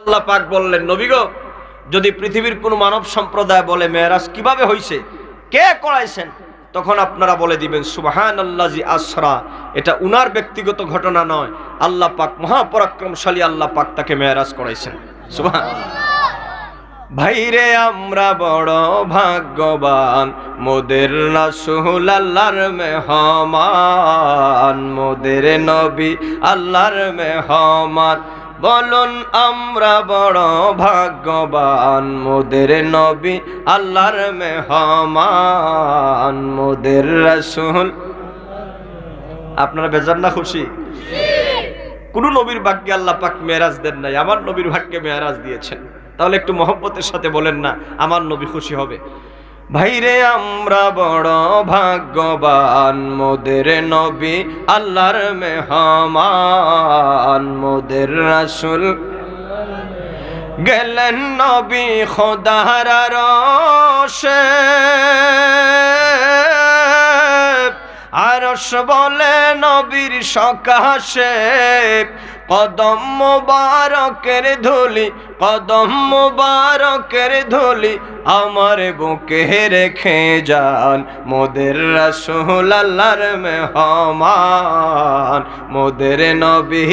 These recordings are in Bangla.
আল্লাহ পাক বললেন, নবী গো, যদি পৃথিবীর কোন মানব সম্প্রদায় বলে মেরাজ কিভাবে হইছে, কে করাইছেন, তখন আপনারা বলে দিবেন সুবহানাল্লাজি আসরা। এটা উনার ব্যক্তিগত ঘটনা নয়, আল্লাহ পাক মহাপরাক্রমশালী আল্লাহ পাক তাকে মেরাজ করাইছেন। সুবহানাল্লাহ। ভাইরে আমরা বড় ভাগ্যবান, মোদের রাসূল আল্লাহর মেহমান, মোদের নবী আল্লাহর মেহমান। বলুন আমরা বড় ভাগ্যবান, মোদের নবী আল্লাহর মেহমান, মোদের রাসূল। আপনারা বেজার না খুশি? কোন নবীর ভাগ্যে আল্লাহ পাক মেরাজ দেন নাই, আমার নবীর ভাগ্যে মেরাজ দিয়েছেন। তাহলে একটু মহব্বতের সাথে বলেন না, আমার নবী খুশি হবে। ভাইরে আমরা বড় ভাগ্যবান, মোদের নবী আল্লাহর মেহমান, মোদের রাসূল। গেলেন নবী খোদার আরশে, আরশ বলে নবীর সকাশে। কদম মুবারকের ধুলি, কদম মুবারকের ধুলি আমার বুকে রেখে যান, মোদের রাসূল আল্লাহর মেহমান, মোদের নবী।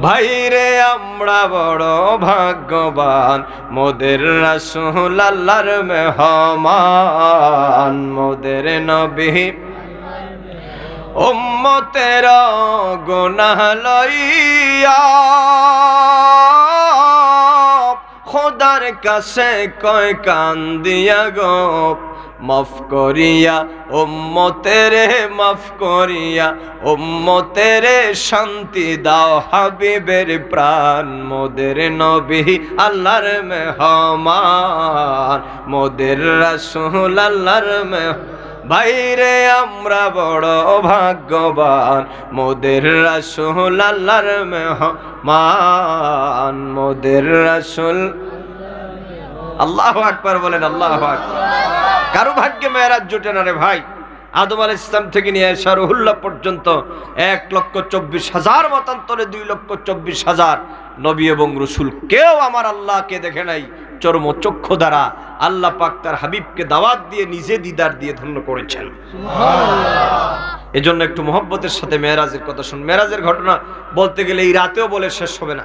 ভাইরে আমরা বড় ভাগ্যবান, মোদের রাসূল আল্লাহর মেহমান, মোদের নবী। উম্মতের গুনাহ লইয়া খোদার কাছে কয় কান্দিয়া গো, মাফ করিয়া উম্মতেরে, মাফ করিয়া উম্মতেরে শান্তি দাও হাবিবের প্রাণ, মোদের নবী আল্লাহর মেহমান, মোদের রাসূল আল্লাহর মেহমান। ভাইরে আমরা বড় ভাগ্যবান, মোদের রাসূল আল্লাহর মেহমান, মোদের রাসূল। আল্লাহু আকবার বলেন, আল্লাহু আকবার। কারো ভাগ্যে মেরাজ জুটে না রে ভাই। আদম আলাইহিস সালাম থেকে নিয়ে ঈসা রুহুল্লাহ পর্যন্ত 1,24,000 মতান্তরে 2,24,000 নবী এবং রাসূল, কেউ আমার আল্লাহকে দেখে নাই চর্ম চক্ষু দ্বারা। আল্লাহ পাক তার হাবিবকে দাওয়াত দিয়ে নিজে দিদার দিয়ে ধন্য করেছেন। সুবহানাল্লাহ। এজন্য একটু মহব্বতের সাথে মেরাজের কথা শুন। মেরাজের ঘটনা বলতে গেলে এই রাতেও বলে শেষ হবে না।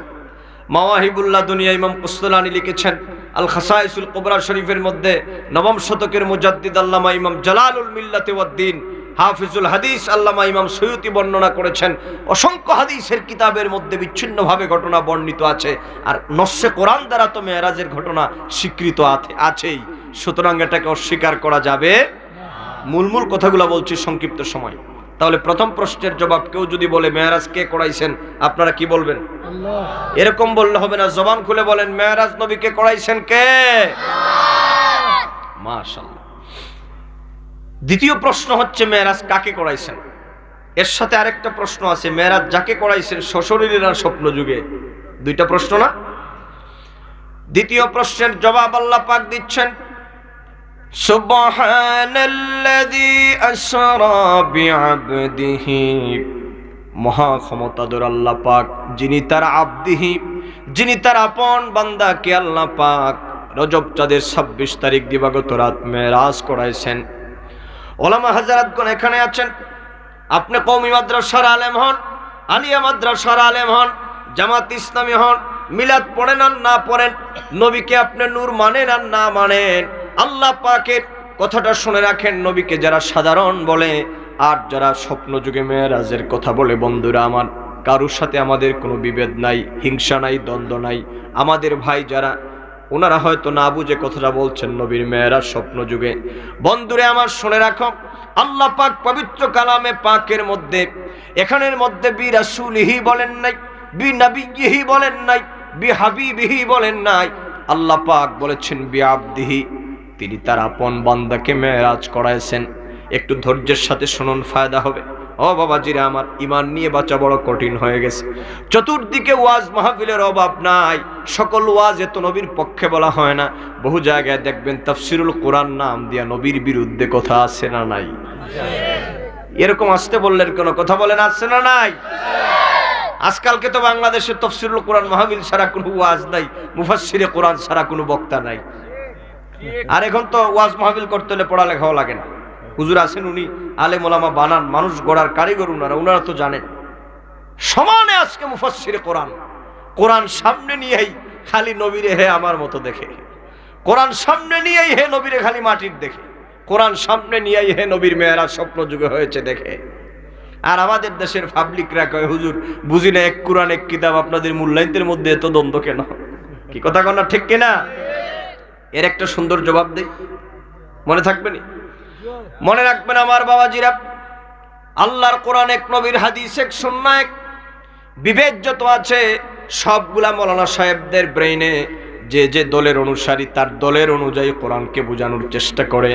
মাওয়াহিবুল্লাহ দুনিয়া ইমাম কুসতালানী লিখেছেন আল খাসাইসুল কুবরা শরীফের মধ্যে 9ম শতকের মুজাদ্দিদ আল্লামা ইমাম জালালুল মিল্লাতি ওয়াদ-দ্বীন হাফিজুল হাদিস আল্লামা ইমাম সৈয়ুতি বর্ণনা করেছেন। অসংখ্য হাদিসের কিতাবের মধ্যে বিচ্ছিন্নভাবে ঘটনা বর্ণিত আছে, আর নস্সে কোরআন দ্বারা তো মেরাজের ঘটনা স্বীকৃত আছেই। সুতরাং এটাকে অস্বীকার করা যাবে মূল কথাগুলো বলছি সংক্ষিপ্ত সময়। তাহলে প্রথম প্রশ্নের জবাব, কেউ যদি বলে মেরাজ কে করাইছেন, আপনারা কি বলবেন? আল্লাহ। এরকম বললে হবে না, জবান খুলে বলেন মেরাজ নবীকে করাইছেন কে? আল্লাহ। মাশাআল্লাহ। দ্বিতীয় প্রশ্ন হচ্ছে মেরাজ কাকে করাইছেন। এর সাথে আরেকটা প্রশ্ন আছে, মেরাজ যাকে করাইছেন সশরীরে না স্বপ্ন যুগে? দুইটা প্রশ্ন না? দ্বিতীয় প্রশ্নের জবাব আল্লাহ পাক দিচ্ছেন সুবহানাল্লাযী আসরা বিআবদিহি, মহা ক্ষমতাধর আল্লাহ পাক, যিনি তার আবদিহি, যিনি তার আপন বান্দাকে আল্লাহ পাক রজব চাঁদের 26 তারিখ দিবাগত রাত মেরাজ করাইছেন। ওলামা হাজারাতগণ এখানে আছেন, আপনি কওমি মাদ্রাসার আলেম হন, আলিয়া মাদ্রাসার আলেম হন, জামাত ইসলামী হন, মিলাদ পড়েন আর না পড়েন, নবীকে আপনি নূর মানেন আর না মানেন, আল্লাহ পাকের কথাটা শুনে রাখেন। নবীকে যারা সাধারণ বলে আর যারা স্বপ্ন যুগে মেরাজের কথা বলে, বন্ধুরা আমার, কারোর সাথে আমাদের কোনো বিভেদ নাই, হিংসা নাই, দ্বন্দ্ব নাই। আমাদের ভাই যারা, ওনারা হয়তো না বুঝে কথাটা বলছেন নবীর মেরাজ স্বপ্ন যুগে। বন্ধুরে আমার শুনে রাখো, আল্লাহ পাক পবিত্র কালামে পাকের মধ্যে এখানের মধ্যে বি রাসূলিহি বলেন নাই, বি নবিয়িহি বলেন নাই, বি হাবিবিহি বলেন নাই। আল্লাহ পাক বলেছেন বি আবদিহি, তিনি তার আপন বান্দাকে মেরাজ করাইছেন। একটু ধৈর্যের সাথে শুনুন, ফায়দা হবে। ও বাবাজিরা আমার, ঈমান নিয়ে বাঁচা বড় কঠিন হয়ে গেছে। চতুর্দিকে ওয়াজ মাহফিলের অভাব নাই, সকল ওয়াজ এত নবীর পক্ষে বলা হয় না। বহু জায়গায় দেখবেন তাফসিরুল কোরআন নাম দিয়া নবীর বিরুদ্ধে কথা আছে না নাই? এরকম আসতে বললেন, কোন কথা বলেন আছে না নাই? আজকালকে তো বাংলাদেশে তাফসীরুল কোরআন মাহফিল ছাড়া কোনো ওয়াজ নাই, মুফাসসিরে কোরআন ছাড়া কোনো বক্তা নাই। আর এখন তো ওয়াজ মাহফিল করতে হলে পড়ালেখাও লাগে না। হুজুর আছেন, উনি আলেম ওলামা বানান, মানুষ গড়ার কারিগর ওনারা তো জানেন। সমানে আজকে মুফাসসিরে কোরআন, কোরআন সামনে নিয়েই খালি নবীরে হে আমার মতো দেখে, কোরআন সামনে নিয়েই হে নবীরে খালি মাটির দেখে, কোরআন সামনে নিয়েই হে নবীর মেয়েরাজ স্বপ্ন যুগে হয়েছে দেখে। আর আমাদের দেশের পাবলিকরা কয় হুজুর বুঝি না, এক কোরআন এক কিতাব, আপনাদের মূল্যায়নের মধ্যে এত দ্বন্দ্ব কেন? কি কথা কন না, ঠিক কিনা? এর একটা সুন্দর জবাব দেই, মনে থাকবে নি? মনে রাখবেন আমার বাবাজিরা, আল্লাহর কোরআন এক, নবীর হাদিস এক, সুন্নাহ এক। বিভেদ যত আছে সবগুলা মৌলানা সাহেবদের ব্রেইনে যে যে দলের অনুসারী তার দলের অনুযায়ী কোরআনকে বোঝানোর চেষ্টা করে।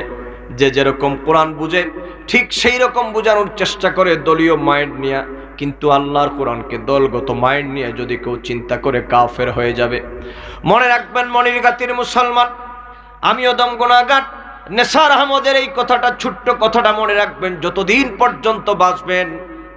যে যেরকম কোরআন বুঝে ঠিক সেই রকম বোঝানোর চেষ্টা করে দলীয় মাইন্ড নিয়ে। কিন্তু আল্লাহর কোরআনকে দলগত মাইন্ড নিয়ে যদি কেউ চিন্তা করে কাফের হয়ে যাবে। মনে রাখবেন মনির গাতির মুসলমান, আমিও দম গুনাহগার। নেসার আহমদের এই কথাটা, ছোট্ট কথাটা মনে রাখবেন, যতদিন পর্যন্ত বাঁচবেন,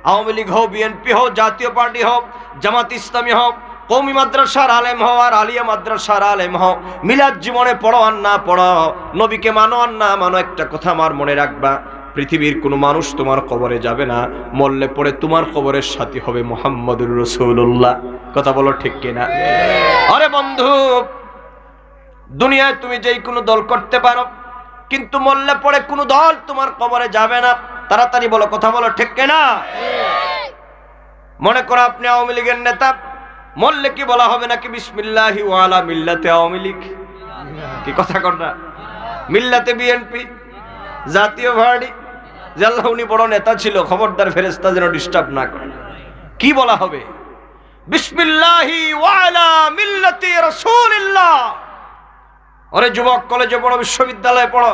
আওয়ামী লীগ হোক, বিএনপি হোক, জাতীয় পার্টি হোক, জামাত ইসলামী হোক, কওমি মাদ্রাসার আলেম হও আর আলিয়া মাদ্রাসার আলেম হও, মিলাদ জীবনে পড়ো আর না পড়ো, নবীকে মানো আর না মানো, একটা কথা আমার মনে রাখবা, পৃথিবীর কোনো মানুষ তোমার কবরে যাবে না, মরলে পরে তোমার কবরের সাথী হবে মুহাম্মদুর রাসূলুল্লাহ। কথা বলো ঠিক কিনা? আরে বন্ধু, দুনিয়ায় তুমি যেই কোনো দল করতে পারো, কিন্তু মরলে পরে কোনো দল তোমার কবরে যাবে না। তাড়াতাড়ি বলো, কথা বলো ঠিক কিনা? মনে করো আপনি আওয়ামী লীগের নেতা, মরলে কি বলা হবে নাকি বিসমিল্লাহি ওয়া আলা মিল্লাতে আওয়ামী লীগ? কি কথা কর না? মিল্লাতে বিএনপি, জাতীয় পার্টি, আল্লাহ উনি বড় নেতা ছিল, খবরদার ফেরেশতা যেন ডিস্টার্ব না করে। কি বলা হবে? বিসমিল্লাহি ওয়া আলা মিল্লাতি রাসূলিল্লাহ। ওরে যুবক, কলেজে পড়ো, বিশ্ববিদ্যালয়ে পড়ো,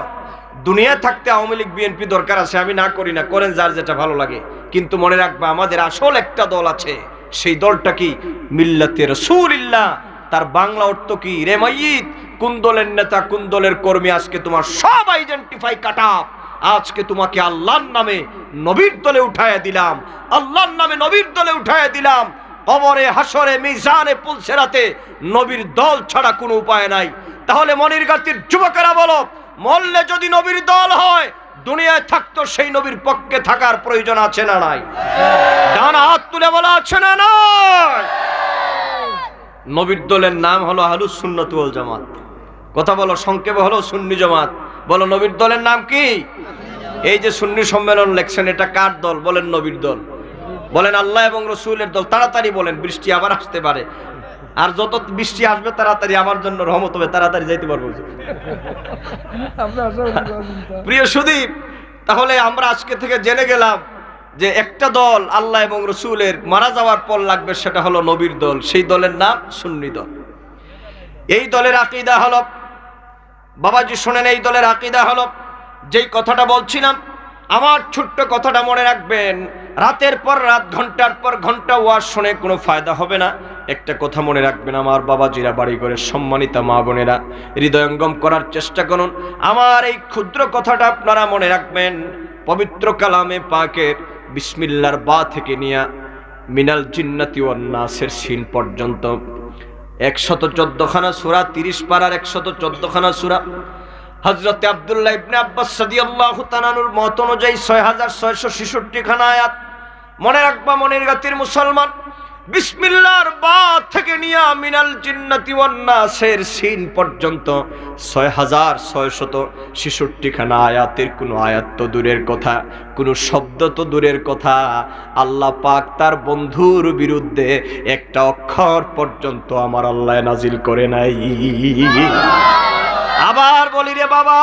দুনিয়া থাকতে আওয়ামী লীগ বিএনপি দরকার আছে, আমি না করি না, করেন যার যেটা ভালো লাগে, কিন্তু মনে রাখবা আমাদের আসল একটা দল আছে, সেই দলটা কি? মিল্লাতে রাসূলিল্লাহ। তার বাংলা অর্থ কি? রে মাইয়িত, কোন দলের নেতা কোন দলের কর্মী আজকে তোমার সব আইডেন্টিফাই কাটা। আজকে তোমাকে আল্লাহর নামে নবীর দলে উঠায়া দিলাম, আল্লাহর নামে নবীর দলে উঠায়া দিলাম। কবরে, হাসরে, মিজানে, পুলসেরাতে নবীর দল ছাড়া কোনো উপায় নাই। তাহলে মনির গাতির যুবকেরা বলো, মরলে যদি নবীর দল হয়, দুনিয়ায় থাকতো সেই নবীর পক্ষে থাকার প্রয়োজন আছে না নাই? ডান হাত তুলে বলা আছে না নাই? নবীর দলের নাম হলো আহলুস সুন্নাত ওয়াল জামাত। কথা বলো, সংক্ষেপে হলো সুন্নি জামাত। বলো নবীর দলের নাম কি? এই যে সুন্নি সম্মেলন লেখছেন, এটা কার দল? বলেন নবীর দল। বলেন আল্লাহ এবং রসুলের দল। তাড়াতাড়ি বলেন, বৃষ্টি আবার আসতে পারে, আর যত বৃষ্টি আসবে তাড়াতাড়ি আমার জন্য রহমত হবে, তাড়াতাড়ি যাইতে পারবো। প্রিয় সুদীপ, তাহলে আমরা আজকে থেকে জেনে গেলাম যে একটা দল আল্লাহ এবং রসুলের মারা যাওয়ার পর লাগবে, সেটা হলো নবীর দল। সেই দলের নাম সুন্নি দল। এই দলের আকীদা হলো, বাবাজি শোনেন, এই দলের আকীদা হলো, যেই কথাটা বলছিলাম, আমার ছোট্ট কথাটা মনে রাখবেন, রাতের পর রাত, ঘন্টার পর ঘন্টা ওয়াজ শুনে কোনো ফায়দা হবে না। একটা কথা মনে রাখবেন আমার বাবাজিরা, বাড়ি ঘরের সম্মানিতা মা বোনেরা, হৃদয়ঙ্গম করার চেষ্টা করুন। আমার এই ক্ষুদ্র কথাটা আপনারা মনে রাখবেন। পবিত্র কালামে পাকের বিসমিল্লাহর বা থেকে নিয়ে মিনাল জিন্নাতি ওয়ান নাসের সিন পর্যন্ত 114 খানা সূরা, 30 পারার 114 খানা সূরা। হযরতে আব্দুল্লাহ ইবনে আব্বাস রাদিয়াল্লাহু তাআলা আনহুর মত অনুযায়ী 6666 খানা আয়াত। মনে রাখবা মনির গাতির মুসলমান, বিসমিল্লাহর বা থেকে নিয়ে মিনাল জিন্নাতি ওয়ান নাসের সিন পর্যন্ত 6666 খানা আয়াতের কোনো আয়াত তো দূরের কথা, কোনো শব্দ তো দূরের কথা, আল্লাহ পাক তার বন্ধুর বিরুদ্ধে একটা অক্ষর পর্যন্ত আমার আল্লাহ নাজিল করে নাই। আবার বলি রে বাবা,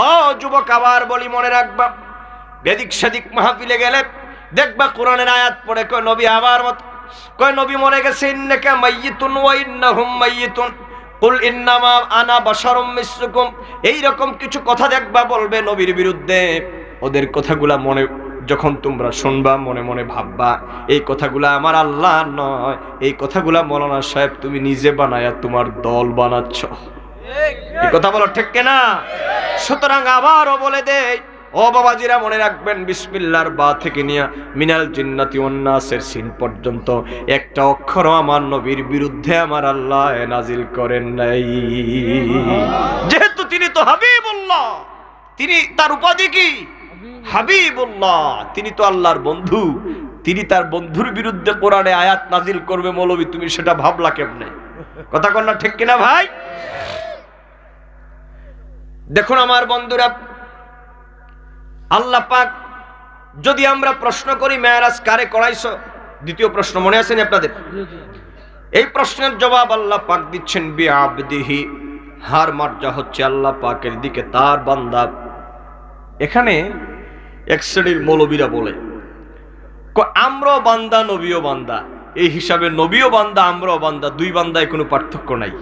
ও যুবক, আবার বলি, মনে রাখবা, বেদিক সেদিক মাহফিলে গেলে দেখবা কোরআনের আয়াত পড়ে কয় নবী আবার মত, কয় নবী মরে গেছে, ইন্নাকা মাইয়িতুন ওয়া ইন্নাহুম মাইয়িতুন, কুল ইন্নামা আনা বাশারুম মিসলুকুম। এই রকম কিছু কথা দেখবা বলবে নবীর বিরুদ্ধে। ওদের কথাগুলা মনে যখন তোমরা শুনবা, মনে মনে ভাববা এই কথাগুলা আমার আল্লাহ নয়, এই কথাগুলা মৌলানা সাহেব তুমি নিজে বানায়া তোমার দল বানাচ্ছ। এই কথা বলো ঠিক কিনা? সুতরাং আবারও বলে দেই, ও বাবাজিরা মনে রাখবেন, বিসমিল্লাহর বা থেকে নিয়ে মিনাল জিন্নাতি ওয়ান নাসের সিন পর্যন্ত একটা অক্ষরও আমার নবীর বিরুদ্ধে আমার আল্লাহ নাজিল করেন নাই। যেহেতু তিনি তো হাবিবুল্লাহ, তিনি তার উপাধি কি হাবিবুল্লাহ, তিনি তো আল্লাহর বন্ধু, তিনি তার বন্ধুর বিরুদ্ধে কোরআনে আয়াত নাজিল করবে মৌলবী, তুমি সেটা ভাবলা কেমনে? কথা কন না ঠিক কিনা ভাই? দেখুন আমার বন্ধুরা, আল্লাহ পাক যদি আমরা প্রশ্ন করি মেরাজ কারে করাইছো, দ্বিতীয় প্রশ্ন মনে আছে না আপনাদের? এই প্রশ্নের জবাব আল্লাহ পাক দিচ্ছেন বিআবদিহি, হার মার্জা হচ্ছে আল্লাহ পাকের দিকে তার বান্দা। এখানে এক শ্রেণীর মৌলবীরা বলে আমরাও বান্দা নবীও বান্দা, এই হিসাবে নবীও বান্দা আমরাও বান্দা, দুই বান্দায় কোনো পার্থক্য নাই।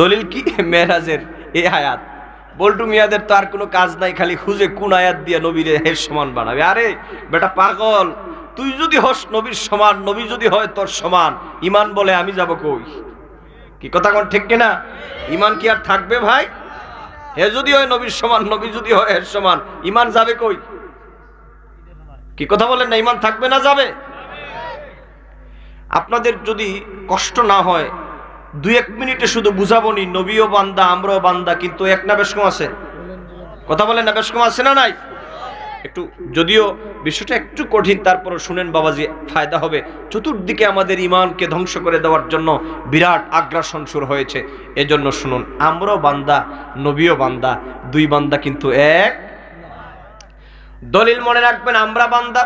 দলিল কি? মেরাজের এই আয়াত। বল্টু মিয়াদের তো আর কোনো কাজ নাই, খালি খুঁজে কোন আয়াত দিয়ে নবীরে হের সমান বানাবে। আরে বেটা পাগল, তুই যদি হস নবীর সমান, নবী যদি হয় তোর সমান, ইমান বলে আমি যাব কই? কি কথা কোন ঠিক কিনা? ইমান কি আর থাকবে ভাই? হে যদি হয় নবীর সমান, নবী যদি হয় এর সমান, ইমান যাবে কই? কি কথা বলেন না? ইমান থাকবে না যাবে? আপনাদের যদি কষ্ট না হয়, 2-1 মিনিটে শুধু বুঝাবনি, নবীও বান্দা আমরাও বান্দা, কিন্তু এক না বেশ কম আছে? কথা বলেন না, বেশ কম আছে না নাই? একটু যদিও বিষয়টা একটু কঠিন, তারপরও শুনেন বাবাজি, ফায়দা হবে। চতুর্দিকে আমাদের ইমানকে ধ্বংস করে দেওয়ার জন্য বিরাট আগ্রাসন শুরু হয়েছে, এজন্য শুনুন, আমরাও বান্দা নবীও বান্দা, দুই বান্দা কিন্তু এক। দলিল মনে রাখবেন, আমরা বান্দা।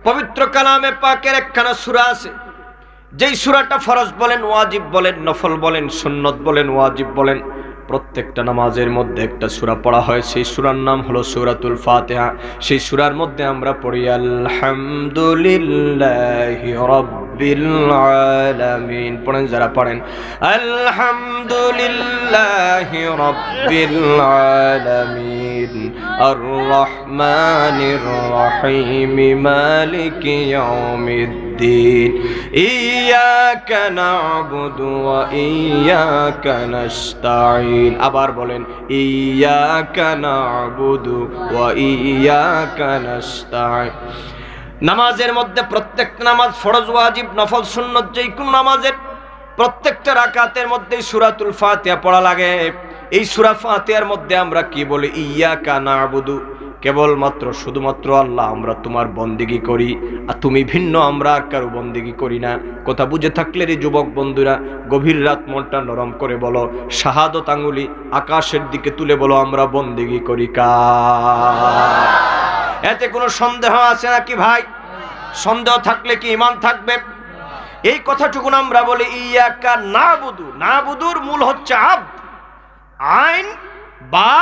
পবিত্র কালামে পাকের একখানা সূরা আছে, যেই সূরাটা ফরজ বলেন, ওয়াজিব বলেন, নফল বলেন, সুন্নত বলেন, ওয়াজিব বলেন, প্রত্যেকটা নামাজের মধ্যে একটা সূরা পড়া হয়। সেই সূরার নাম হলো সূরাতুল ফাতিহা। সেই সূরার মধ্যে আমরা পড়ি আলহামদুলিল্লাহি রাব্বিল আলামিন। পড়েন যারা পড়েন, আলহামদুলিল্লাহি রাব্বিল আলামিন আর রহমানির রহিম মালিকি ইয়াউমিদ্দিন ইয়াকা না'বুদু ওয়া ইয়াকা নাস্তাঈন। আবার বলেন, ইয়াকা না'বুদু ওয়া ইয়াকা নাস্তাঈন। নামাজের মধ্যে প্রত্যেক নামাজ ফরজ, ওয়াজিব, নফল, সুন্নত, যেই কোন নামাজের প্রত্যেকটা রাকাতের মধ্যে সূরাতুল ফাতিহা পড়া লাগে। এই সূরা ফাতিহার মধ্যে আমরা কি বলি? ইয়াকা না'বুদু, কেবলমাত্র শুধুমাত্র আল্লাহ আমরা তোমার বন্দেগী করি, আর তুমি ভিন্ন, আমরা আর কারো বন্দেগী করি না। কথা বুঝে থাকলে রে যুবক বন্ধুরা, গভীর রাত মনটা নরম করে বলো, শাহাদত আঙ্গুলি আকাশের দিকে তুলে বলো, আমরা বন্দেগী করি কার? এতে কোনো সন্দেহ আছে নাকি ভাই? সন্দেহ থাকলে কি ঈমান থাকবে? এই কথাটুকু আমরা বলি ইয়াকা না'বুদু। না'বুদুর মূল হচ্ছে আবদ, আইন বা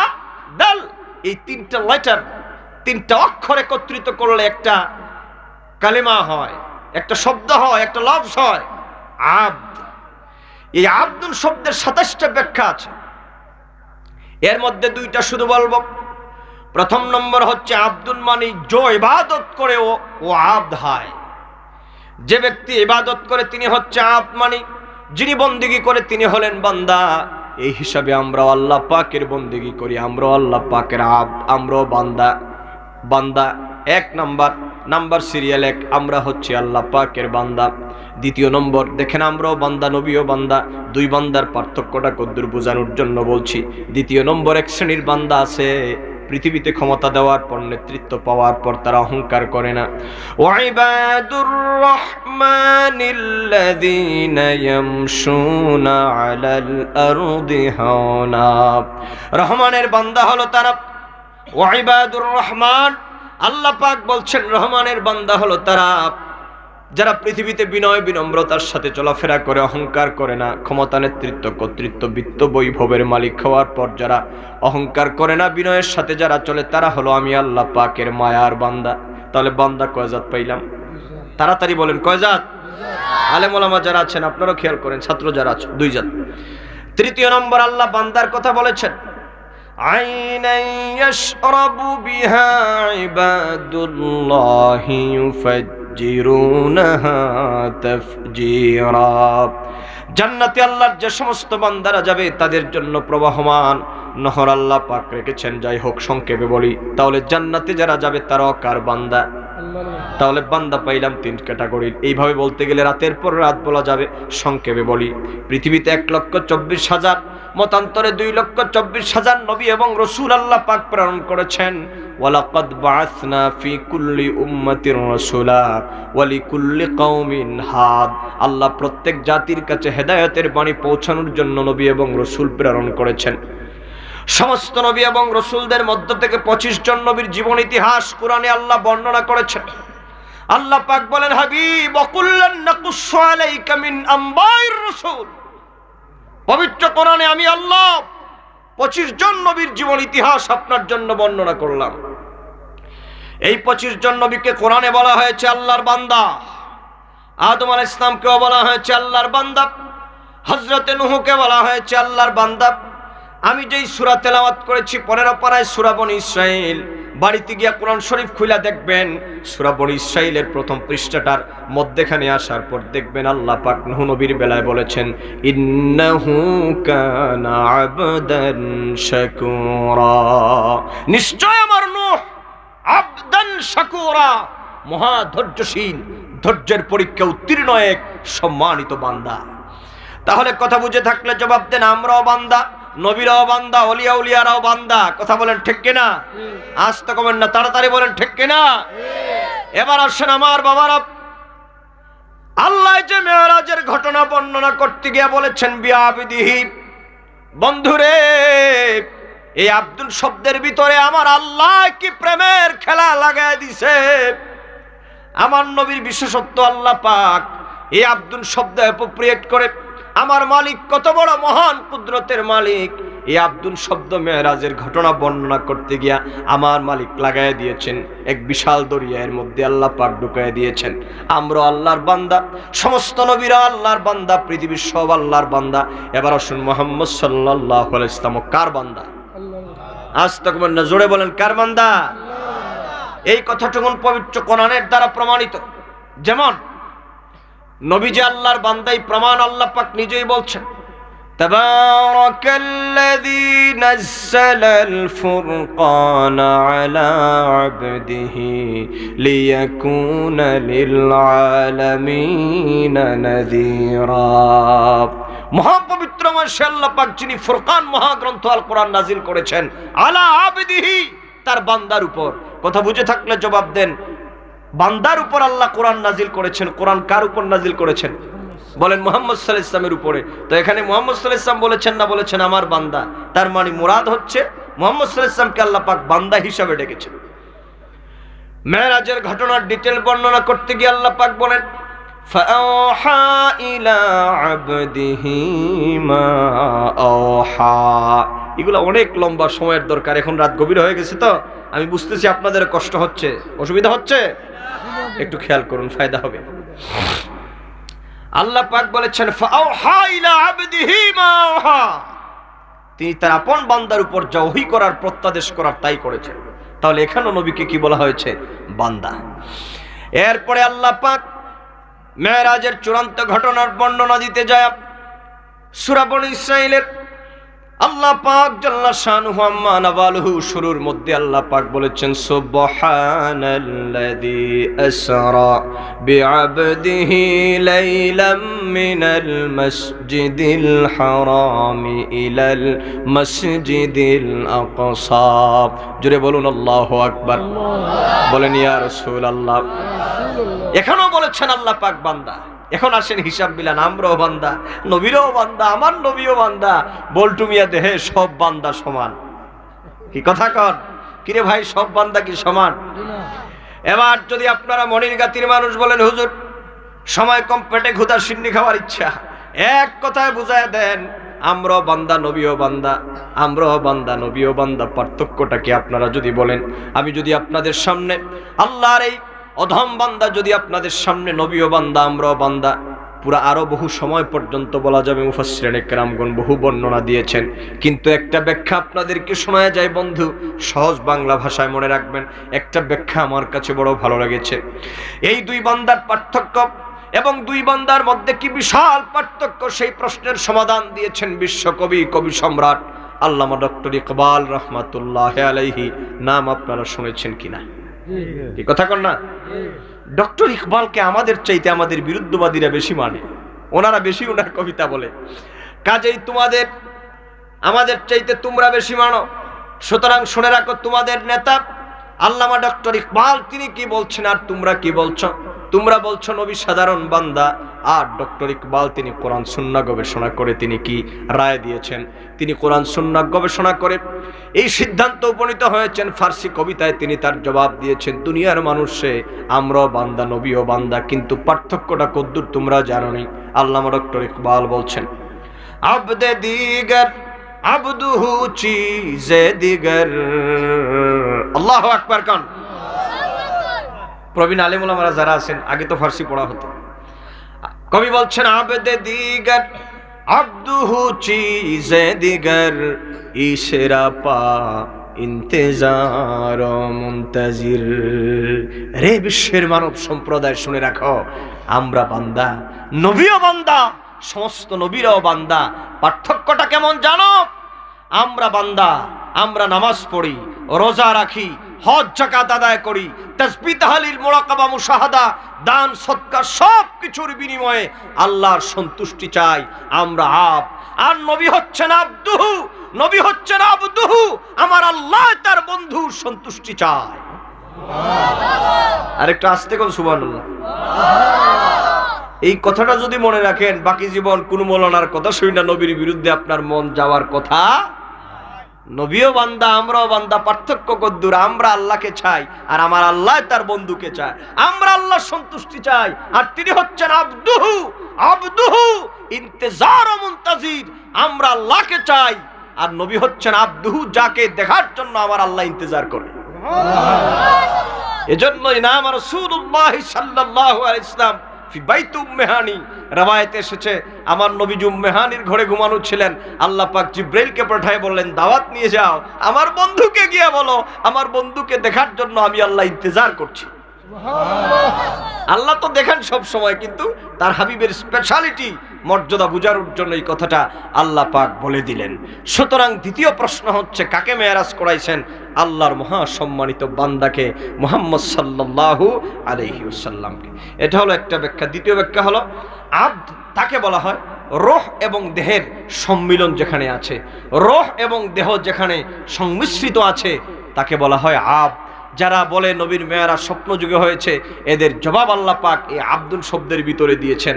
দাল, এই তিনটা লেটার, তিনটা অক্ষর একত্রিত করলে একটা কালেমা হয়, একটা শব্দ হয়, একটা লফজ হয়, আবদ। এই আবদুন শব্দের 27টা ব্যাখ্যা আছে, এর মধ্যে 2টা শুধু বলবো। প্রথম নম্বর হচ্ছে আবদুন মানে जो ইবাদত করে ও আবদ হয়। যে ব্যক্তি ইবাদত করে তিনি হচ্ছে আবদ, মানে যিনি বন্দেগী করে তিনি হলেন বান্দা। এই হিসাবে আমরা আল্লাহ পাকের বন্দেগী করি, আমরা আল্লাহ পাকের আবদ, আমরাও বান্দা। বান্দা 1 নাম্বার সিরিয়াল 1, আমরা হচ্ছে আল্লাহ পাকের বান্দা। দ্বিতীয় নম্বর দেখেন, আমরাও বান্দা নবীও বান্দা। দুই বান্দার পার্থক্যটা কদ্দুর বোঝানোর জন্য বলছি। দ্বিতীয় নম্বর, এক শ্রেণীর বান্দা আছে পৃথিবীতে ক্ষমতা দেওয়ার পর, নেতৃত্ব পাওয়ার পর তারা অহংকার করে না। ওয়াইবাদুর রহমানিল্লাযীনা ইয়ামশুনা আলাল আরদি হাওনা। রহমানের বান্দা হলো তারা। ওয়াইবাদুর রহমান, আল্লাহ পাক বলছেন রহমানের বান্দা হলো তারা যারা পৃথিবীতে বিনয় বিনম্রতার সাথে চলাফেরা করে, অহংকার করে না। ক্ষমতা, নেতৃত্ব, কর্তৃত্ব, বিত্ত, বৈভবের মালিক হওয়ার পর যারা অহংকার করে না, বিনয়ের সাথে যারা চলে, তারা হলো আমি আল্লাহ পাকের মায়ার বান্দা। তাহলে বান্দা কয় জাত পাইলাম? তাড়াতাড়ি বলেন, কয় জাত? আলেম ওলামা যারা আছেন আপনারাও খেয়াল করেন, ছাত্র যারা আছে, 2 জাত। তৃতীয় নম্বর, আল্লাহ বান্দার কথা বলেছেন, আইনান ইয়াশরাবু বিহা ইবাদুল্লাহি ইউফাজ্জিরুনাহা তাফজীরা। জান্নাতে আল্লাহর যে সমস্ত বান্দারা যাবে তাদের জন্য প্রবাহমান নহর আল্লাহ পাক রেখেছেন। যাই হোক, সংক্ষেপে বলি, তাহলে জান্নাতে যারা যাবে তারাও কার বান্দা? তাহলে বান্দা পাইলাম 3 ক্যাটাগরির। এইভাবে বলতে গেলে রাতের পর রাত বলা যাবে। সংক্ষেপে বলি, পৃথিবীতে 1,24,000, মতান্তরে 2,24,000 নবী এবং রসুল আল্লাহ পাক প্রেরণ করেছেন। ওয়ালাকাদ বাআসনা ফি কুল্লি উম্মাতির রাসূলা ওয়া লিকুল্লি কওমিন হাদ। আল্লাহ প্রত্যেক জাতির কাছে হেদায়েতের বাণী পৌঁছানোর জন্য নবী এবং রসুল প্রেরণ করেছেন। সমস্ত নবী এবং রসুলদের মধ্য থেকে 25 জন নবীর জীবন ইতিহাস কোরআনে আল্লাহ বর্ণনা করেছেন। আল্লাহ পাক বলেন, হাবিব ওয়াকুল্লান নাকুসসু আলাইকা মিন আম্বাইর রাসূল। পবিত্র কোরআনে আমি আল্লাহ 25 জন নবীর জীবন ইতিহাস আপনার জন্য বর্ণনা করলাম। এই 25 জন নবীকে কোরআনে বলা হয়েছে আল্লাহর বান্দা। আদম আলাইহিস সালামকেও বলা হয়েছে আল্লাহর বান্দা। হযরতে নূহকে বলা হয়েছে আল্লাহর বান্দা। আমি যেই সূরা তেলাওয়াত করেছি 15 পারায় সূরা বনী ইসরাইল, বাড়িতে গিয়া কোরআন শরীফ খুলে দেখবেন, সূরা বনী ইসরাইলের প্রথম পৃষ্ঠাটার মধ্যখানে আসার পর দেখবেন আল্লাহ পাক নূহ নবীর বেলায় বলেছেন, ইন্নাহু কানা আবদান শাকুরা। নিশ্চয় আমার নূহ আবদান শাকুরা, মহা ধৈর্যশীল, ধৈর্যের পরীক্ষা উত্তীর্ণ এক সম্মানিত বান্দা। তাহলে কথা বুঝে থাকলে জবাব দেন, আমরাও বান্দা, নবীরাও বান্দা, ওলিয়া উলিয়ারাও বান্দা। কথা বলেন ঠিক কিনা? আজ তো কমেন না, তাড়াতাড়ি বলেন ঠিক কিনা? এবার আসেন আমার বাবারা, আল্লাহ যে মেরাজের ঘটনা বর্ণনা করতে গিয়ে বলেছেন বিআবিদিহি। বন্ধুরে, এই আব্দুল শব্দের ভিতরে আমার আল্লাহ কি প্রেমের খেলা লাগায় দিছে। আমার নবীর বিশেষত্ব আল্লাহ পাক এই আব্দুল শব্দ অ্যাপ্রোপ্রিয়েট করে আমার মালিক কত বড় মহান কুদরতের মালিক, এই আব্দুল শব্দ মেরাজের ঘটনা বর্ণনা করতে গিয়া আমার মালিক লাগায় দিয়েছেন এক বিশাল দরিয়ার মধ্যে আল্লাহ পাক ঢুকায় দিয়েছেন। আমরা আল্লাহর বান্দা, সমস্ত নবীরা আল্লাহর বান্দা, পৃথিবীর সব আল্লাহর বান্দা। এবার আসুন মুহাম্মদ সাল্লাল্লাহু আলাইহি ওয়াসাল্লাম কার বান্দা? আজ তক না, জোরে বলেন কার বান্দা? এই কথাটুকুন পবিত্র কোরআনের দ্বারা প্রমাণিত। যেমন নবীজি আল্লাহর বান্দাই প্রমাণ, আল্লাহ পাক নিজেই বলছেন, তাবারাকাল্লাযী নাযালাল ফুরকানা আলা আবদিহি লিয়াকুনা লিল আলামিনা নাযীরা। মহাপবিত্রময় সে আল্লাহ পাক যিনি ফুরকান মহাগ্রন্থ আল কোরআন নাজিল করেছেন আলা আবদিহি, তার বান্দার উপর। কথা বুঝে থাকলে জবাব দেন, বান্দার উপর আল্লাহ কোরআন নাজিল করেছেন। কোরআন কার উপর নাজিল করেছেন? বলেন মুহাম্মদ সাল্লাল্লাহু আলাইহি ওয়াসাল্লামের উপরে। তো এখানে মুহাম্মদ সাল্লাল্লাহু আলাইহি ওয়াসাল্লাম বলেছেন না, বলেছেন আমার বান্দা। তার মানে মুরাদ হচ্ছে মুহাম্মদ সাল্লাল্লাহু আলাইহি ওয়াসাল্লামকে আল্লাহ পাক বান্দা হিসাবে ডেকেছেন। মেরাজের ঘটনার ডিটেল বর্ণনা করতে গিয়ে আল্লাহ পাক বলেন, ফাআওহা ইলা আবদিহি মা আওহা। এগুলো অনেক লম্বা সময়ের দরকার। এখন রাত গভীর হয়ে গেছে, তো আমি বুঝতেছি আপনাদের কষ্ট হচ্ছে, অসুবিধা হচ্ছে, একটু খেয়াল করুন, ফায়দা হবে। আল্লাহ পাক বলেছেন ফাআওহা ইলা আবদিহি মা আওহা, তিনি তার আপন বান্দার উপর যা ওহী করার, প্রত্যাদেশ করার তাই করেছেন। তাহলে এখানেও নবীকে কি বলা হয়েছে? বান্দা। এরপরে আল্লাহ পাক মেরাজের চূড়ান্ত ঘটনার বর্ণনা দিতে যায় সূরা বনী ইসরাইলের আল্লাহ পাক জাল্লা শানুহু আম্মা নাওয়ালুহু শুরুর মধ্যে আল্লাহ পাক বলেছেন, সুবহানাল্লাযী আসরা বিআবদিহি লাইলাম মিনাল মাসজিদিল হারামি ইলাল মাসজিদিল আকসা। জোরে বলুন আল্লাহু আকবার। বলেন ইয়া রাসূলুল্লাহ। এখানেও বলেছেন আল্লাহ পাক বান্দা। এখন আসেন হিসাব মিলান, আমরাও বান্দা, নবীরও বান্দা, আমার নবীও বান্দা। বল্টু মিয়া দেহে সব বান্দা সমান। কি কথা কন? কিরে ভাই, সব বান্দা কি সমান? এবার যদি আপনারা মনির গাতির মানুষ বলেন, হুজুর সময় কম, পেটে ক্ষুধা, সিন্নি খাওয়ার ইচ্ছা, এক কথায় বুঝায় দেন, আমরাও বান্দা, নবীও বান্দা, আমরাও বান্দা, নবীও বান্দা। পার্থক্যটা কি আপনারা যদি বলেন? আমি যদি আপনাদের সামনে আল্লাহর এই অধম বান্দা, যদি আপনাদের সামনে নবীও বান্দা, আমরাও বান্দা, পুরা আরো বহু সময় পর্যন্ত বলা যাবে। মুফাসসিরিনে কেরামগণ বহু বর্ণনা দিয়েছেন, কিন্তু একটা ব্যাখ্যা আপনাদেরকে শোনায় যায় বন্ধু, সহজ বাংলা ভাষায় মনে রাখবেন। একটা ব্যাখ্যা আমার কাছে বড় ভালো লেগেছে। এই দুই বান্দার পার্থক্য এবং দুই বান্দার মধ্যে কি বিশাল পার্থক্য, সেই প্রশ্নের সমাধান দিয়েছেন বিশ্বকবি, কবি সম্রাট আল্লামা ডক্টর ইকবাল রহমাতুল্লাহ আলাইহি নাম আপনারা শুনেছেন কিনা? কি কথা কন না? ডক্টর ইকবালকে আমাদের চাইতে আমাদের বিরুদ্ধবাদীরা বেশি মানে, ওনারা বেশি ওনার কবিতা বলে। কাজেই তোমাদের আমাদের চাইতে তোমরা বেশি মানো। সুতরাং শুনে রাখো, তোমাদের নেতা আল্লামা ডক্টর ইকবাল তিনি কি বলছেন আর তোমরা কি বলছো? তোমরা বলছো নবী সাধারণ বান্দা, আর ডক্টর ইকবাল তিনি কোরআন সুন্নাহ গবেষণা করে তিনি কি রায় দিয়েছেন? তিনি কোরআন সুন্নাহ গবেষণা করে এই সিদ্ধান্ত উপনীত হয়েছেন। ফার্সি কবিতায় তিনি তার জবাব দিয়েছেন, দুনিয়ার মানুষে আমরাও বান্দা, নবীও বান্দা, কিন্তু পার্থক্যটা কদ্দূর তোমরা জানো নি। আল্লামা ডক্টর ইকবাল বলছেন, আবদে দিগার আবদুহু চিজে দিগার। আল্লাহু আকবার কান। প্রবীণ আলেম ওলামারা যারা আছেন, আগে তো ফার্সি পড়া হতো, কবি বলছেন আবদে দিগার আবদুহু চিজে দিগার ইশরা পা ইন্তেজার মুনতাজির। রে বিশ্বের মানব সম্প্রদায় শুনে রাখো, আমরা বান্দা, নবীও বান্দা, সমস্ত নবীরাও বান্দা। পার্থক্যটা কেমন জানো? আমরা বান্দা, আমরা নামাজ পড়ি, রোজা রাখি, হজ যাকাত আদায় করি, তাসবিহ তাহলিল মুরাকাবা মুশাহাদা দান সদকা সব কিছুর বিনিময়ে আল্লাহর সন্তুষ্টি চাই। আমরা আব, আর নবী হচ্ছেন আব্দুহু, নবী হচ্ছেন আব্দুহু, আমার আল্লাহ তার বন্ধুর সন্তুষ্টি চায়। আরেকটু আস্তে কোন সুবহানাল্লাহ। এই কথাটা যদি মনে রাখেন, বাকি জীবন কোন মৌলানার কথা শুনি না নবীর বিরুদ্ধে আপনার মন যাওয়ার কথা। নবীও বান্দা, আমরাও বান্দা, পার্থক্য কদ্দুর? আমরা আল্লাহকে চাই আর আমার আল্লাহ তার বন্ধুকে চায়। আমরা আল্লাহর সন্তুষ্টি চাই আর তিনি হচ্ছেন আব্দুহু, আব্দুহু ইন্তেজার ও মুনতাজির। আমরা আল্লাহকে চাই আর নবী হচ্ছেন আব্দুহু, যাকে দেখার জন্য আমার আল্লাহ ইন্তজার করে। এজন্যই নাম রাসূলুল্লাহ সাল্লাল্লাহু আলাইহি ওয়াসাল্লাম ফি বাইত উম্মে হানি রওয়ায়াতে এসেছে, আমার নবী উম্মে হানির ঘরে ঘুমানো ছিলেন। আল্লাহ পাক জিব্রাইলকে পাঠায় বললেন, দাওয়াত নিয়ে যাও, আমার বন্ধুকে গিয়ে বলো আমার বন্ধুকে দেখার জন্য আমি আল্লাহ ইন্তজার করছি। আল্লাহ তো দেখেন সব সময়, কিন্তু তার হাবিবের স্পেশালিটি মর্যাদা বুঝার জন্য এই কথাটা আল্লাহ পাক বলে দিলেন। সুতরাং দ্বিতীয় প্রশ্ন হচ্ছে, কাকে মেরাজ করাইছেন? আল্লাহর মহা সম্মানিত বান্দাকে, মুহাম্মদ সাল্লাল্লাহু আলাইহি ওয়াসাল্লামকে। এটা হলো একটা ব্যাখ্যা। দ্বিতীয় ব্যাখ্যা হলো, আব্দ তাকে বলা হয় রূহ এবং দেহের সম্মিলন যেখানে আছে, রূহ এবং দেহ যেখানে সংমিশ্রিত আছে, তাকে বলা হয় আব্দ। যারা বলে নবীর মেয়ারাজ স্বপ্ন যুগে হয়েছে, এদের জবাব আল্লাহ পাক এই আব্দুল শব্দের ভিতরে দিয়েছেন।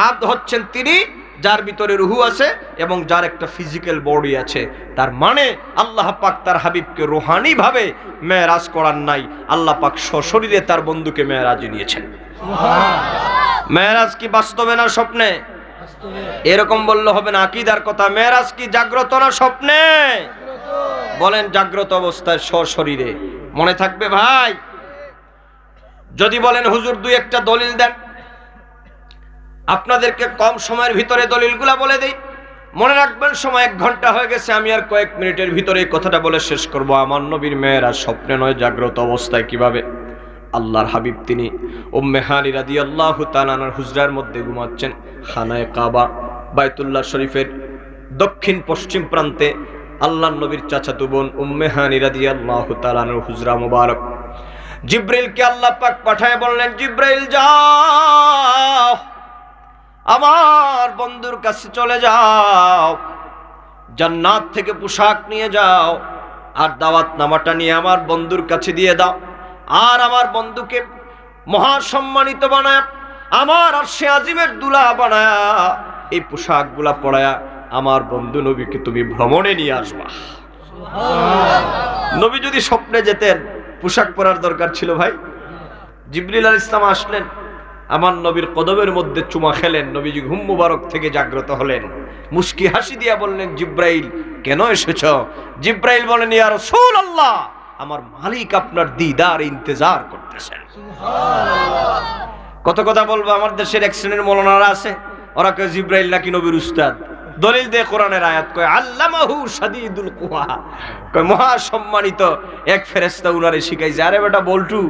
আব্দ হচ্ছেন তিনি যার ভিতরে রুহু আছে এবং যার একটা ফিজিক্যাল বডি আছে। তার মানে আল্লাহ পাক তার হাবিবকে রুহানি ভাবে মেয়ারাজ করার নাই, আল্লাহ পাক সশরীরে তার বন্ধুকে মেয়ারাজে নিয়েছেন। মেয়ারাজ কি বাস্তবে না স্বপ্নে? এরকম বললে হবে না, আকীদার কথা। মেয়ারাজ কি জাগ্রত না স্বপ্নে? বলেন জাগ্রত অবস্থায় সশরীরে। মনে থাকবে ভাই? যদি বলেন হুজুর দুই একটা দলিল দেন, আপনাদেরকে কম সময়ের ভিতরে দলিলগুলা বলে দেই। মনে রাখবেন সময় 1 ঘন্টা হয়ে গেছে, আমি আর কয়েক মিনিটের ভিতরে এই কথাটা বলে শেষ করব। আমার নবীর মেয়েরা স্বপ্নে নয়, জাগ্রত অবস্থায়। কিভাবে? আল্লাহর হাবিব তিনি উম্মে হানি রাদিয়াল্লাহু তাআলা আনহার হুজরার মধ্যে ঘুমাচ্ছেন। খানায়ে কাবা বাইতুল্লাহ শরীফের দক্ষিণ পশ্চিম প্রান্তে আল্লাহর নবীর চাচাতো বোন উম্মে হানি রাদিয়াল্লাহু তাআলা আনহার হুজরা মুবারক। জিব্রাইলকে আল্লাহ পাক পাঠায় বললেন, জিব্রাইল যাও, আমার বন্ধুর কাছে চলে যাও, জান্নাত থেকে পোশাক নিয়ে যাও আর দাওয়াত নামাটা নিয়ে আমার বন্ধুর কাছে দিয়ে দাও। আর আমার বন্ধুকে মহাসম্মানিত বানায়, আমার আরশে আজিমের দুলা বানায়া, এই পোশাকগুলা পরায়া আমার বন্ধু নবীকে তুমি ভ্রমণে নিয়ে আসবা। নবী যদি স্বপ্নে যেতেন, পোশাক পরার দরকার ছিল ভাই? জিবরিল আলাইহিস সালাম আসলেন, আমার নবীর কদমের মধ্যে চুমা খেলেন, নবীজি ঘুম মুবারক থেকে জাগ্রত হলেন, মুস্কি হাসি দিয়া বললেন, জিব্রাইল কেন এসেছ? জিব্রাইল বলেন, ইয়া রাসূলুল্লাহ, আমার মালিক আপনার দিদার ইন্তজার করতেছেন। কত কথা বলবো। আমার দেশের এক শ্রেণীর মৌলানারা আছে, ওরা কয় জিব্রাইল নাকি নবীর উস্তাদ। দলিল দিয়ে কোরআনের আয়াত কয় আল্লামাহু শাদীদুল কুওয়া, কয় মহা সম্মানিত এক ফেরেশতা উনারে শিখাইছে। আরে বেটা বল্টু,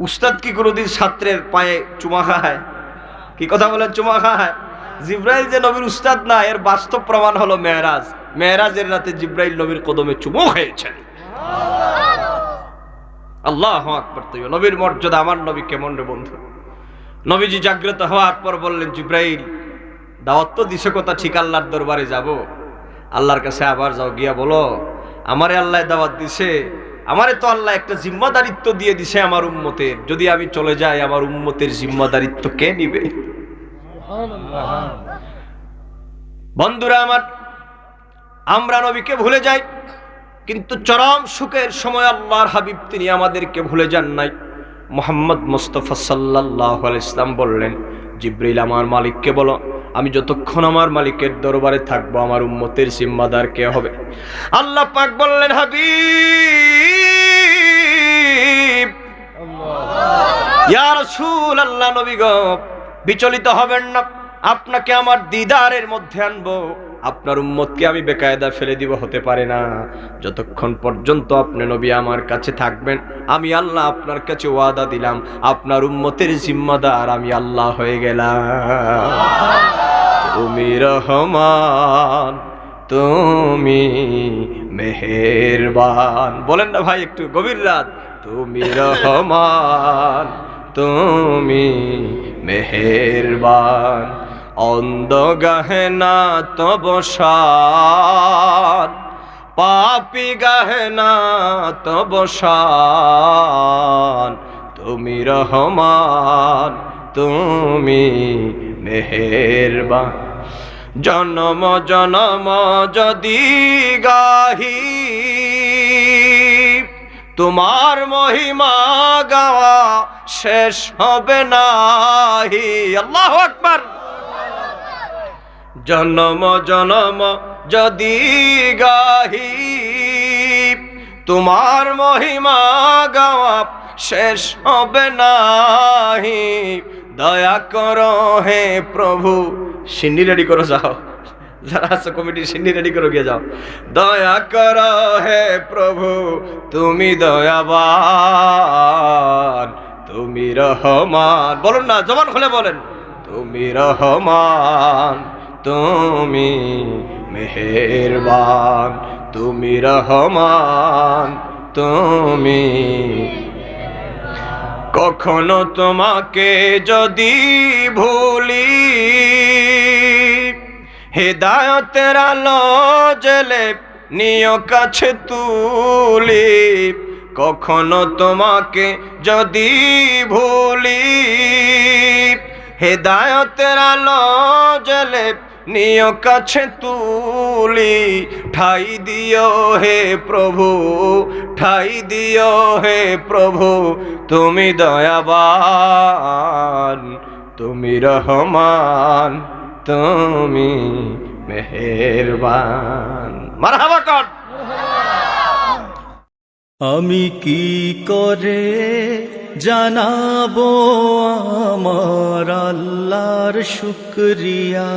উস্তাদ কি কোনোদিন ছাত্রের পায়ে চুমা খায়? কি কথা বলেন, চুমা খায়? জিব্রাইল যে নবীর উস্তাদ না, এর বাস্তব প্রমাণ হলো মেরাজ। মেরাজের রাতে জিব্রাইল নবীর কদমে চুমু খেয়েছেন। আল্লাহু আকবার। তো নবীর মর্যাদা, আমার নবী কেমন রে বন্ধু। নবীজি জাগ্রত হওয়ার পর বললেন, জিব্রাইল দাওয়াত তো দিছে কথা ঠিক, আল্লাহর দরবারে যাব, আল্লাহর কাছে আবার যাও, গিয়া বলো আমারে আল্লাহ দাওয়াত দিছে, আমারে তো আল্লাহ একটা জিম্মাদারিত্ব দিয়ে দিছে আমার উম্মতের, যদি আমি চলে যাই আমার উম্মতের জিম্মাদারিত্ব কে নিবে? বন্ধুরা আমার, আমরা নবীকে ভুলে যাই, কিন্তু চরম সুখের সময় আল্লাহর হাবিব তিনি আমাদেরকে ভুলে যান নাই। মুহাম্মদ মুস্তাফা সাল্লাল্লাহু আলাইহি ওয়াসাল্লাম বললেন, জিবরিল আমার মালিককে বলো, আমি যতক্ষণ আমার মালিকের দরবারে থাকবো আমার উম্মতের জিম্মাদার কে হবে? আল্লাহ পাক বললেন, হাবিব ইয়া রাসূলুল্লাহ, নবী গো বিচলিত হবেন না, আপনাকে আমার দিদারের মধ্যে আনবো, আপনার উম্মতকে আমি বেকায়দা ফেলে দিব হতে পারে না। যতক্ষণ পর্যন্ত আপনি নবী আমার কাছে থাকবেন, আমি আল্লাহ আপনার কাছে ওয়াদা দিলাম আপনার উম্মতের জিম্মাদার আমি আল্লাহ হয়ে গেলাম। তুমি রহমান, তুমি মেহেরবান, বলেন না ভাই একটু গভীর রাত। তুমি রহমান, তুমি মেহেরবান, অন্ধ গাহে না তব শান, পাপী গাহে না তব শান, তুমি রহমান, তুমি মেহেরবান। জনম জনম যদি গাহি তোমার মহিমা গাওয়া শেষ হবে নাহি। আল্লাহু আকবার। জনম জনম যদি গাহি তোমার মহিমা গাওয়া শেষ হবে নাহি। দয়া করো হে প্রভু, সিন্নি রেডি করো, যাও যারা আছে কমিটি সিন্নি রেডি করো, গিয়ে যাও। দয়া করো হে প্রভু, তুমি দয়াবান, তুমি রহমান, বলুন না জবান খুলে বলেন, তুমি রহমান, তুমি মেহেরবান, তুমি রহমান, তুমি। কখনো তোমাকে যদি ভুলি, হেদায়েতের আলো জ্বেলে নিও কাছে তুলি। কখনো তোমাকে যদি ভুলি, হেদায়েতের আলো জ্বেলে নিও কাছে তুলি। ঠাই দিও হে প্রভু, ঠাই দিও হে প্রভু, তুমি দয়াবান, তুমি রহমান, তুমি মেহেরবান। মারহাবা কর। আমি কি করে জানাবো আমার আল্লাহর শুকরিয়া।